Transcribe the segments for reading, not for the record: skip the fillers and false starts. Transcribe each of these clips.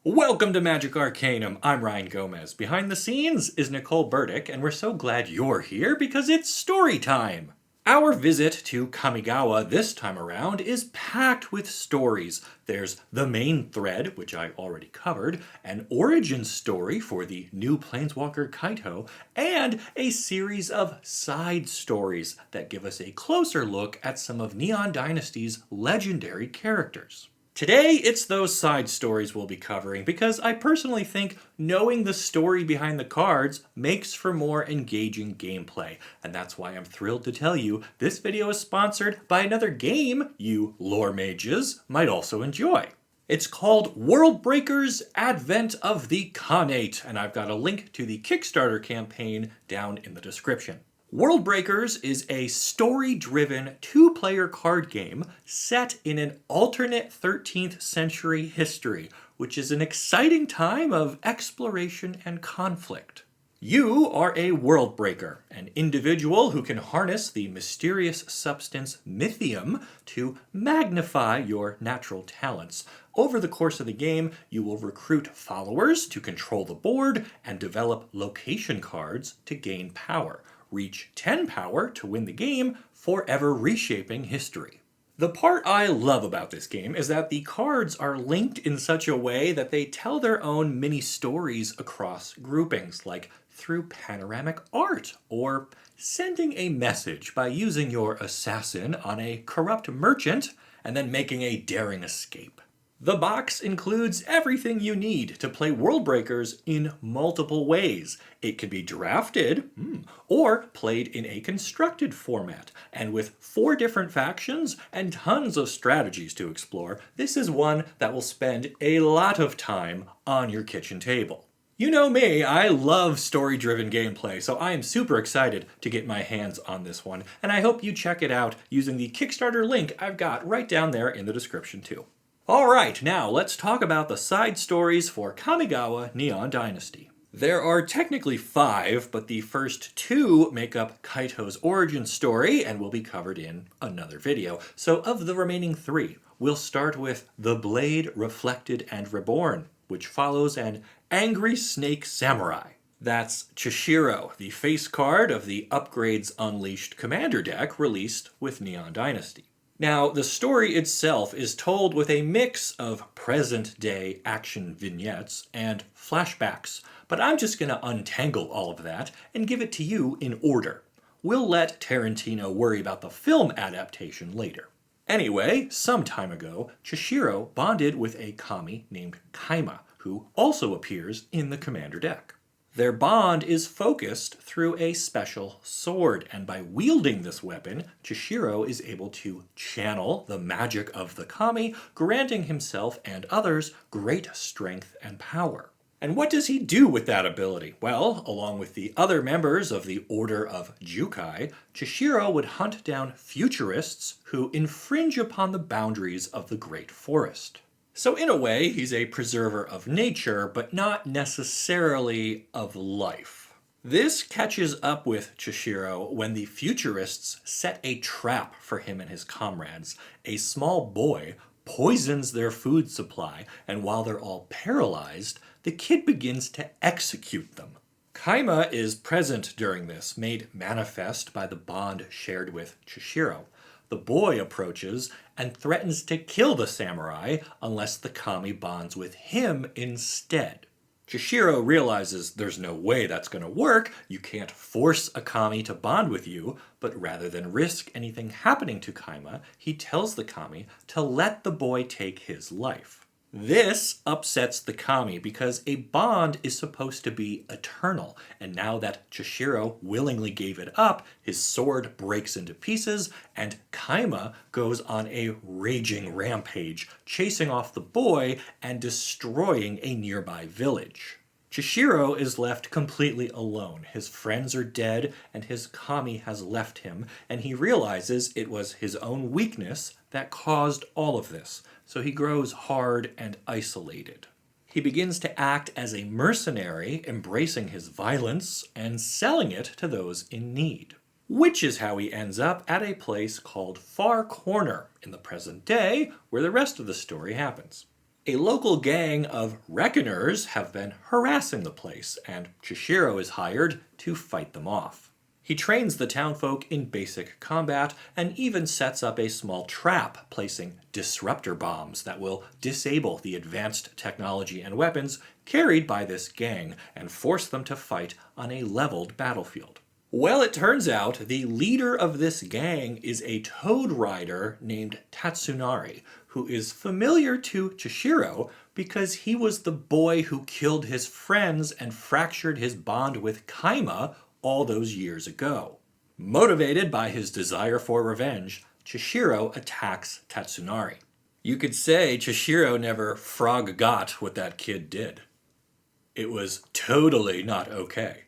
Welcome to Magic Arcanum. I'm Ryan Gomez. Behind the scenes is Nicole Burdick, and we're so glad you're here because it's story time. Our visit to Kamigawa this time around is packed with stories. There's the main thread, which I already covered, an origin story for the new planeswalker Kaito, and a series of side stories that give us a closer look at some of Neon Dynasty's legendary characters. Today, it's those side stories we'll be covering because I personally think knowing the story behind the cards makes for more engaging gameplay. And that's why I'm thrilled to tell you this video is sponsored by another game you lore mages might also enjoy. It's called World Breakers Advent of the Khanate, and I've got a link to the Kickstarter campaign down in the description. World Breakers is a story-driven two-player card game set in an alternate 13th century history, which is an exciting time of exploration and conflict. You are a world breaker, an individual who can harness the mysterious substance mythium to magnify your natural talents. Over the course of the game, you will recruit followers to control the board and develop location cards to gain power. Reach 10 power to win the game, forever reshaping history. The part I love about this game is that the cards are linked in such a way that they tell their own mini stories across groupings, like through panoramic art, or sending a message by using your assassin on a corrupt merchant and then making a daring escape. The box includes everything you need to play World Breakers in multiple ways. It can be drafted, or played in a constructed format. And with 4 different factions and tons of strategies to explore, this is one that will spend a lot of time on your kitchen table. You know me, I love story-driven gameplay, so I am super excited to get my hands on this one, and I hope you check it out using the Kickstarter link I've got right down there in the description too. Alright, now let's talk about the side stories for Kamigawa Neon Dynasty. There are technically 5, but the first 2 make up Kaito's origin story and will be covered in another video. So of the remaining 3, we'll start with The Blade Reflected and Reborn, which follows an angry snake samurai. That's Chishiro, the face card of the Upgrades Unleashed commander deck released with Neon Dynasty. Now, the story itself is told with a mix of present-day action vignettes and flashbacks, but I'm just going to untangle all of that and give it to you in order. We'll let Tarantino worry about the film adaptation later. Anyway, some time ago, Chishiro bonded with a kami named Kaima, who also appears in the commander deck. Their bond is focused through a special sword, and by wielding this weapon, Chishiro is able to channel the magic of the kami, granting himself and others great strength and power. And what does he do with that ability? Well, along with the other members of the Order of Jukai, Chishiro would hunt down futurists who infringe upon the boundaries of the Great Forest. So in a way, he's a preserver of nature, but not necessarily of life. This catches up with Chishiro when the futurists set a trap for him and his comrades. A small boy poisons their food supply, and while they're all paralyzed, the kid begins to execute them. Kaima is present during this, made manifest by the bond shared with Chishiro. The boy approaches and threatens to kill the samurai unless the kami bonds with him instead. Chishiro realizes there's no way that's going to work. You can't force a kami to bond with you, but rather than risk anything happening to Kaima, he tells the kami to let the boy take his life. This upsets the kami because a bond is supposed to be eternal, and now that Chishiro willingly gave it up, his sword breaks into pieces, and Kaima goes on a raging rampage, chasing off the boy and destroying a nearby village. Chishiro is left completely alone. His friends are dead, and his kami has left him, and he realizes it was his own weakness that caused all of this, so he grows hard and isolated. He begins to act as a mercenary, embracing his violence and selling it to those in need. which is how he ends up at a place called Far Corner in the present day, where the rest of the story happens. A local gang of reckoners have been harassing the place, and Chishiro is hired to fight them off. He trains the townfolk in basic combat and even sets up a small trap, placing disruptor bombs that will disable the advanced technology and weapons carried by this gang and force them to fight on a leveled battlefield. Well, it turns out the leader of this gang is a toad rider named Tatsunari, who is familiar to Chishiro because he was the boy who killed his friends and fractured his bond with Kaima all those years ago. Motivated by his desire for revenge, Chishiro attacks Tatsunari. You could say Chishiro never forgot what that kid did. It was totally not okay.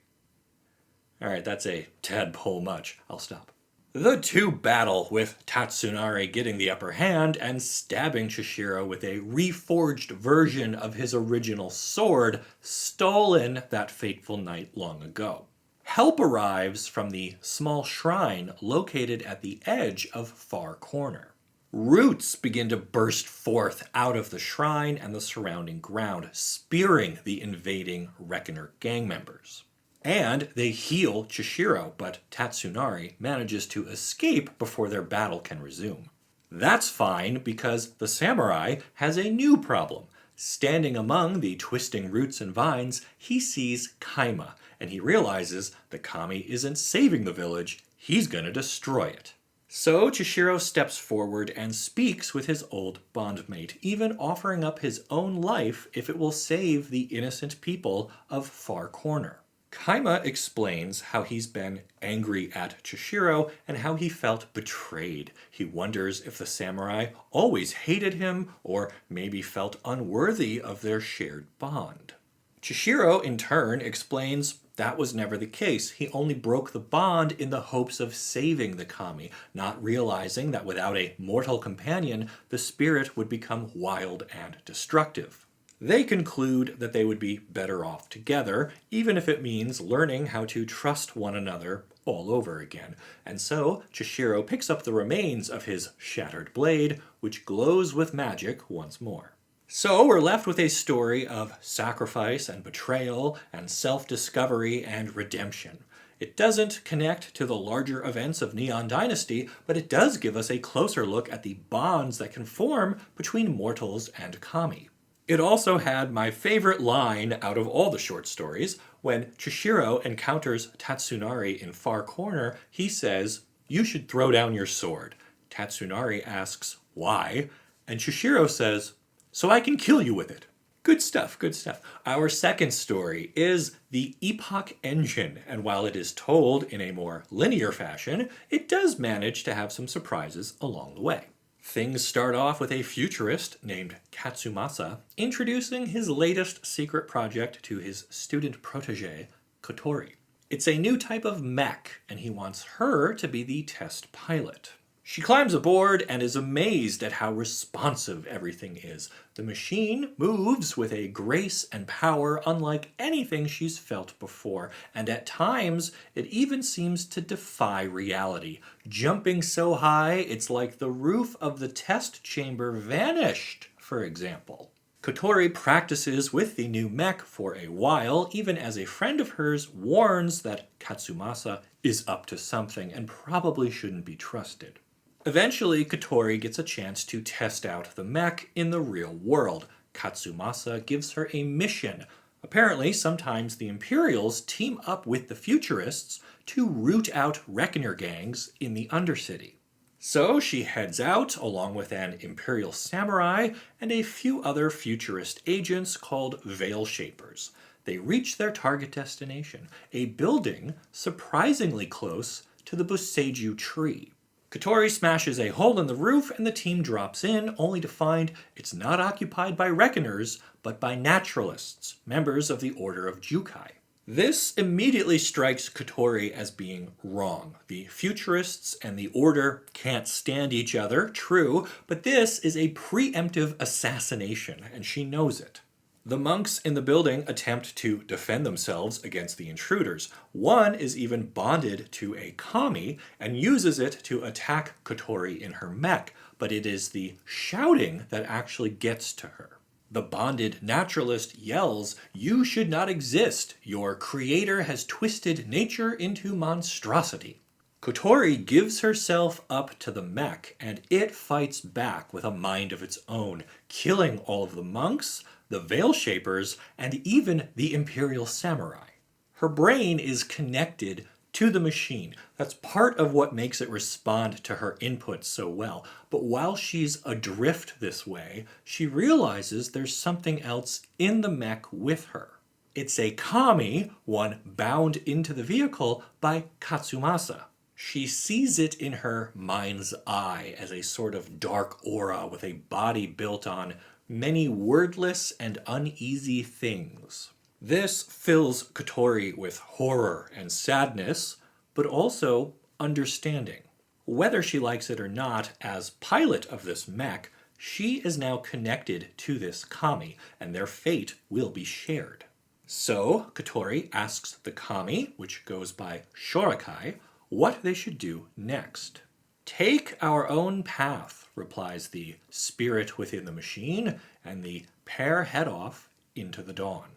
Alright, that's a tadpole much. I'll stop. The two battle, with Tatsunari getting the upper hand and stabbing Chishiro with a reforged version of his original sword stolen that fateful night long ago. Help arrives from the small shrine located at the edge of Far Corner. Roots begin to burst forth out of the shrine and the surrounding ground, spearing the invading Reckoner gang members. And they heal Chishiro, but Tatsunari manages to escape before their battle can resume. That's fine because the samurai has a new problem. Standing among the twisting roots and vines, he sees Kaima, and he realizes the kami isn't saving the village, he's gonna destroy it. So Chishiro steps forward and speaks with his old bondmate, even offering up his own life if it will save the innocent people of Far Corner. Kaima explains how he's been angry at Chishiro and how he felt betrayed. He wonders if the samurai always hated him or maybe felt unworthy of their shared bond. Chishiro, in turn, explains that was never the case. He only broke the bond in the hopes of saving the kami, not realizing that without a mortal companion, the spirit would become wild and destructive. They conclude that they would be better off together, even if it means learning how to trust one another all over again. And so, Chishiro picks up the remains of his shattered blade, which glows with magic once more. So we're left with a story of sacrifice and betrayal and self-discovery and redemption. It doesn't connect to the larger events of Neon Dynasty, but it does give us a closer look at the bonds that can form between mortals and kami. It also had my favorite line out of all the short stories. When Chishiro encounters Tatsunari in Far Corner, he says, "You should throw down your sword." Tatsunari asks, "Why?" And Chishiro says, "So I can kill you with it." Good stuff, good stuff. Our second story is the Epoch Engine, and while it is told in a more linear fashion, it does manage to have some surprises along the way. Things start off with a futurist named Katsumasa introducing his latest secret project to his student protege, Kotori. It's a new type of mech, and he wants her to be the test pilot. She climbs aboard and is amazed at how responsive everything is. The machine moves with a grace and power unlike anything she's felt before, and at times it even seems to defy reality, jumping so high it's like the roof of the test chamber vanished, for example. Kotori practices with the new mech for a while, even as a friend of hers warns that Katsumasa is up to something and probably shouldn't be trusted. Eventually, Kotori gets a chance to test out the mech in the real world. Katsumasa gives her a mission. Apparently, sometimes the Imperials team up with the Futurists to root out Reckoner gangs in the Undercity. So she heads out along with an Imperial samurai and a few other Futurist agents called Veil Shapers. They reach their target destination, a building surprisingly close to the Boseiju tree. Kotori smashes a hole in the roof and the team drops in, only to find it's not occupied by Reckoners, but by Naturalists, members of the Order of Jukai. This immediately strikes Kotori as being wrong. The Futurists and the Order can't stand each other, true, but this is a preemptive assassination, and she knows it. The monks in the building attempt to defend themselves against the intruders. One is even bonded to a kami and uses it to attack Kotori in her mech, but it is the shouting that actually gets to her. The bonded naturalist yells, "You should not exist. Your creator has twisted nature into monstrosity." Kotori gives herself up to the mech, and it fights back with a mind of its own, killing all of the monks, the Veil Shapers, and even the Imperial Samurai. Her brain is connected to the machine. That's part of what makes it respond to her inputs so well. But while she's adrift this way, she realizes there's something else in the mech with her. It's a kami, one bound into the vehicle by Katsumasa. She sees it in her mind's eye as a sort of dark aura with a body built on many wordless and uneasy things. This fills Kotori with horror and sadness, but also understanding. Whether she likes it or not, as pilot of this mech, she is now connected to this kami, and their fate will be shared. So, Kotori asks the kami, which goes by Shorakai, what they should do next. "Take our own path," replies the spirit within the machine, and the pair head off into the dawn.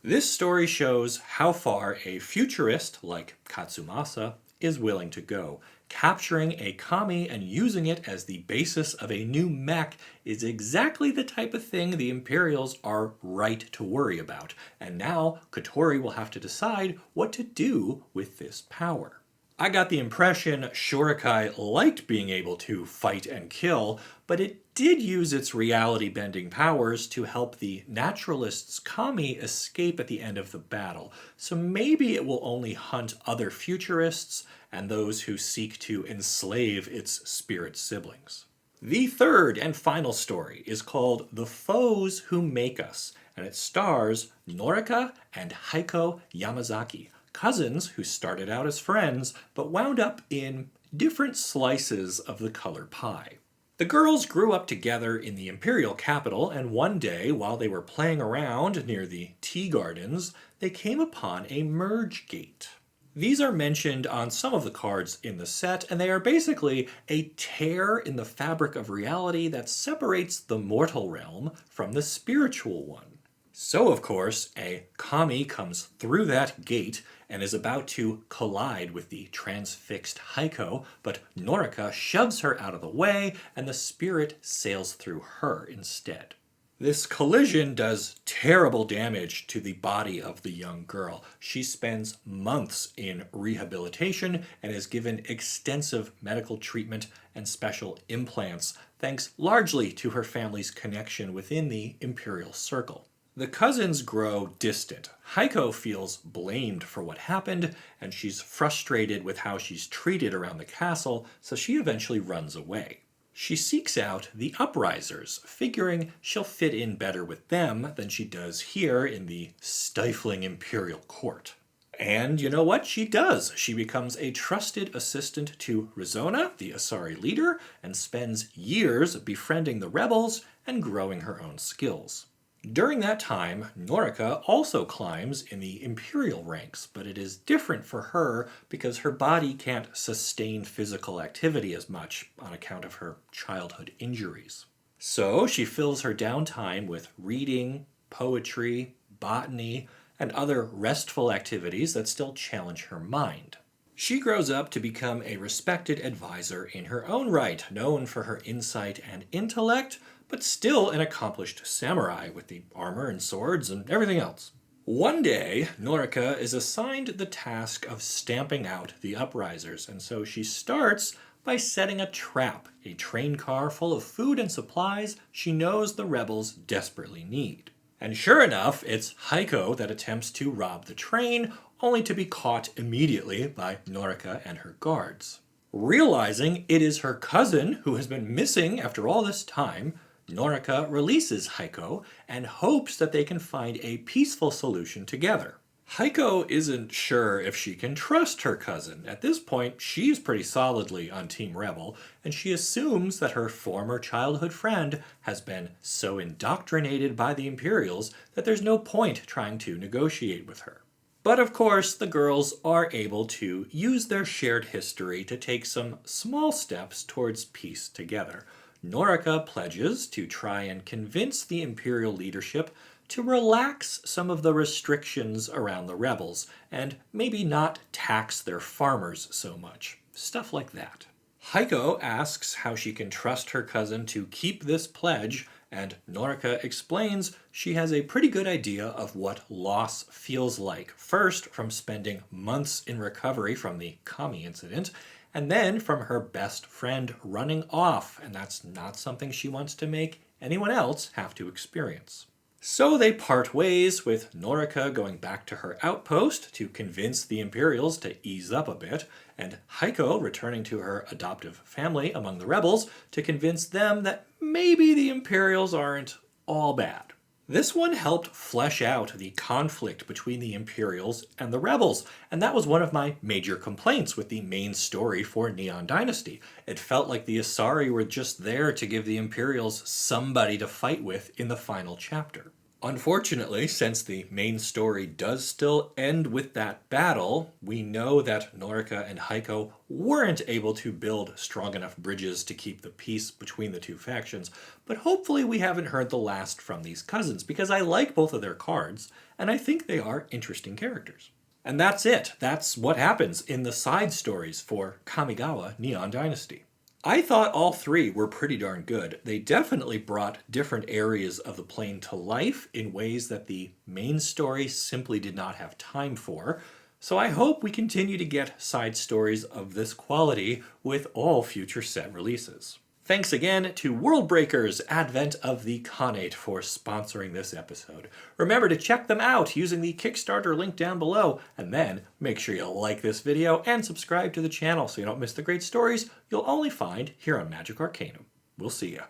This story shows how far a futurist like Katsumasa is willing to go. Capturing a kami and using it as the basis of a new mech is exactly the type of thing the Imperials are right to worry about, and now Kotori will have to decide what to do with this power. I got the impression Shorakai liked being able to fight and kill, but it did use its reality-bending powers to help the naturalist's kami escape at the end of the battle, so maybe it will only hunt other futurists and those who seek to enslave its spirit siblings. The third and final story is called The Foes Who Make Us, and it stars Norika and Heiko Yamazaki, cousins who started out as friends but wound up in different slices of the color pie. The girls grew up together in the imperial capital, and one day, while they were playing around near the tea gardens, they came upon a merge gate. These are mentioned on some of the cards in the set, and they are basically a tear in the fabric of reality that separates the mortal realm from the spiritual one. So, of course, a kami comes through that gate and is about to collide with the transfixed Heiko, but Norika shoves her out of the way, and the spirit sails through her instead. This collision does terrible damage to the body of the young girl. She spends months in rehabilitation and is given extensive medical treatment and special implants, thanks largely to her family's connection within the Imperial Circle. The cousins grow distant. Heiko feels blamed for what happened, and she's frustrated with how she's treated around the castle, so she eventually runs away. She seeks out the Uprisers, figuring she'll fit in better with them than she does here in the stifling imperial court. And you know what? She does. She becomes a trusted assistant to Rizona, the Asari leader, and spends years befriending the rebels and growing her own skills. During that time, Norika also climbs in the imperial ranks, but it is different for her because her body can't sustain physical activity as much on account of her childhood injuries. So she fills her downtime with reading, poetry, botany, and other restful activities that still challenge her mind. She grows up to become a respected advisor in her own right, known for her insight and intellect, but still an accomplished samurai with the armor and swords and everything else. One day, Norika is assigned the task of stamping out the Uprisers, and so she starts by setting a trap, a train car full of food and supplies she knows the rebels desperately need. And sure enough, it's Heiko that attempts to rob the train, only to be caught immediately by Norika and her guards. Realizing it is her cousin who has been missing after all this time, Norika releases Heiko and hopes that they can find a peaceful solution together. Heiko isn't sure if she can trust her cousin. At this point, she's pretty solidly on Team Rebel, and she assumes that her former childhood friend has been so indoctrinated by the Imperials that there's no point trying to negotiate with her. But of course, the girls are able to use their shared history to take some small steps towards peace together. Norika pledges to try and convince the Imperial leadership to relax some of the restrictions around the rebels and maybe not tax their farmers so much. Stuff like that. Heiko asks how she can trust her cousin to keep this pledge, and Norika explains she has a pretty good idea of what loss feels like. First, from spending months in recovery from the Kami incident, and then from her best friend running off, and that's not something she wants to make anyone else have to experience. So they part ways, with Norika going back to her outpost to convince the Imperials to ease up a bit, and Heiko returning to her adoptive family among the rebels to convince them that maybe the Imperials aren't all bad. This one helped flesh out the conflict between the Imperials and the rebels, and that was one of my major complaints with the main story for Neon Dynasty. It felt like the Asari were just there to give the Imperials somebody to fight with in the final chapter. Unfortunately, since the main story does still end with that battle, we know that Norika and Heiko weren't able to build strong enough bridges to keep the peace between the two factions, but hopefully we haven't heard the last from these cousins, because I like both of their cards, and I think they are interesting characters. And that's it. That's what happens in the side stories for Kamigawa Neon Dynasty. I thought all three were pretty darn good. They definitely brought different areas of the plane to life in ways that the main story simply did not have time for. So I hope we continue to get side stories of this quality with all future set releases. Thanks again to World Breakers Advent of the Khanate for sponsoring this episode. Remember to check them out using the Kickstarter link down below, and then make sure you like this video and subscribe to the channel so you don't miss the great stories you'll only find here on Magic Arcanum. We'll see ya.